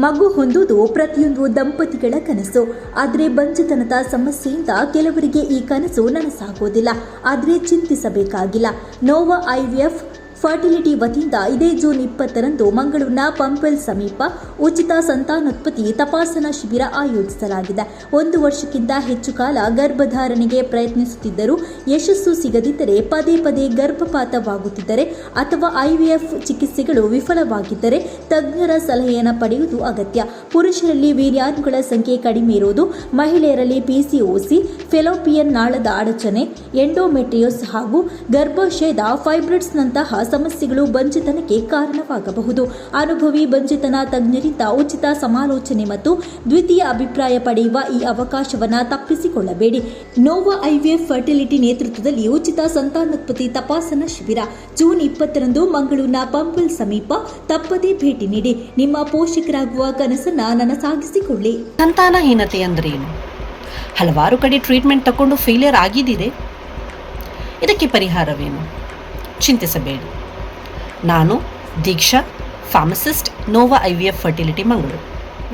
ಮಗು ಹೊಂದುವುದು ಪ್ರತಿಯೊಂದು ದಂಪತಿಗಳ ಕನಸು. ಆದರೆ ಬಂಜೆತನದ ಸಮಸ್ಯೆಯಿಂದ ಕೆಲವರಿಗೆ ಈ ಕನಸು ನನಸಾಗೋದಿಲ್ಲ. ಆದರೆ ಚಿಂತಿಸಬೇಕಾಗಿಲ್ಲ. ನೋವಾ IVF ಫರ್ಟಿಲಿಟಿ ವತಿಯಿಂದ ಇದೇ ಜೂನ್ 20ರಂದು ಮಂಗಳೂರಿನ ಪಂಪವೆಲ್ ಸಮೀಪ ಉಚಿತ ಸಂತಾನೋತ್ಪತ್ತಿ ತಪಾಸಣಾ ಶಿಬಿರ ಆಯೋಜಿಸಲಾಗಿದೆ. 1 ವರ್ಷಕ್ಕಿಂತ ಹೆಚ್ಚು ಕಾಲ ಗರ್ಭಧಾರಣೆಗೆ ಪ್ರಯತ್ನಿಸುತ್ತಿದ್ದರೂ ಯಶಸ್ಸು ಸಿಗದಿದ್ದರೆ, ಪದೇ ಪದೇ ಗರ್ಭಪಾತವಾಗುತ್ತಿದ್ದರೆ ಅಥವಾ IVF ಚಿಕಿತ್ಸೆಗಳು ವಿಫಲವಾಗಿದ್ದರೆ ತಜ್ಞರ ಸಲಹೆಯನ್ನು ಪಡೆಯುವುದು ಅಗತ್ಯ. ಪುರುಷರಲ್ಲಿ ವೀರ್ಯಾಣುಗಳ ಸಂಖ್ಯೆ ಕಡಿಮೆ ಇರುವುದು, ಮಹಿಳೆಯರಲ್ಲಿ PCOS, ಫೆಲೋಪಿಯನ್ ನಾಳದ ಅಡಚಣೆ, ಎಂಡೋಮೆಟ್ರಿಯೋಸ್ ಹಾಗೂ ಗರ್ಭಾಶಯದ ಫೈಬ್ರಾಯ್ಡ್ಸ್ನಂತಹ ಸಮಸ್ಯೆಗಳು ಬಂಜೆತನಕ್ಕೆ ಕಾರಣವಾಗಬಹುದು. ಅನುಭವಿ ಬಂಜೆತನ ತಜ್ಞರಿಂದ ಉಚಿತ ಸಮಾಲೋಚನೆ ಮತ್ತು ದ್ವಿತೀಯ ಅಭಿಪ್ರಾಯ ಪಡೆಯುವ ಈ ಅವಕಾಶವನ್ನು ತಪ್ಪಿಸಿಕೊಳ್ಳಬೇಡಿ. ನೋವಾ IVF ಫರ್ಟಿಲಿಟಿ ನೇತೃತ್ವದಲ್ಲಿ ಉಚಿತ ಸಂತಾನೋತ್ಪತ್ತಿ ತಪಾಸಣಾ ಶಿಬಿರ ಜೂನ್ 20ರಂದು ಮಂಗಳೂರಿನ ಪಂಪವೆಲ್ ಸಮೀಪ. ತಪ್ಪದೇ ಭೇಟಿ ನೀಡಿ. ನಿಮ್ಮ ಪೋಷಕರಾಗುವ ಕನಸನ್ನ ನನಸಾಗಿಸಿಕೊಳ್ಳಿ. ಸಂತಾನಹೀನತೆ ಅಂದ್ರೆ ಏನು? ಹಲವಾರು ಕಡೆ ಟ್ರೀಟ್ಮೆಂಟ್ ತಗೊಂಡು ಫೇಲಿಯರ್ ಆಗಿದ್ದಿದೆ. ಇದಕ್ಕೆ ಪರಿಹಾರವೇನು? ಚಿಂತಿಸಬೇಡಿ. ನಾನು ದೀಕ್ಷಾ, ಫಾರ್ಮಸಿಸ್ಟ್, ನೋವಾ IVF ಫರ್ಟಿಲಿಟಿ ಮಂಗಳೂರು.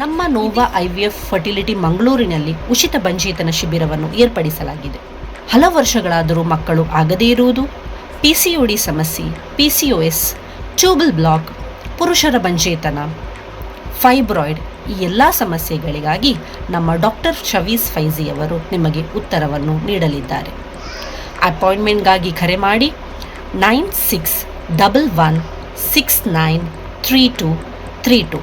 ನಮ್ಮ ನೋವಾ IVF ಫರ್ಟಿಲಿಟಿ ಮಂಗಳೂರಿನಲ್ಲಿ ಉಚಿತ ಬಂಜೇತನ ಶಿಬಿರವನ್ನು ಏರ್ಪಡಿಸಲಾಗಿದೆ. ಹಲವು ವರ್ಷಗಳಾದರೂ ಮಕ್ಕಳು ಆಗದೇ ಇರುವುದು, PCOD ಸಮಸ್ಯೆ, PCOS, ಟ್ಯೂಬಲ್ ಬ್ಲಾಕ್, ಪುರುಷರ ಬಂಜೇತನ, ಫೈಬ್ರಾಯ್ಡ್, ಈ ಎಲ್ಲ ಸಮಸ್ಯೆಗಳಿಗಾಗಿ ನಮ್ಮ ಡಾಕ್ಟರ್ ಶವೀಸ್ ಫೈಜಿ ಅವರು ನಿಮಗೆ ಉತ್ತರವನ್ನು ನೀಡಲಿದ್ದಾರೆ. ಅಪಾಯಿಂಟ್ಮೆಂಟ್ಗಾಗಿ ಕರೆ ಮಾಡಿ 9611693232.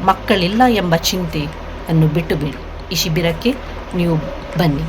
ಮಕ್ಕಳಿಲ್ಲ ಎಂಬ ಚಿಂತೆಯನ್ನು ಬಿಟ್ಟುಬಿಡಿ. ಈ ಶಿಬಿರಕ್ಕೆ ನೀವು ಬನ್ನಿ.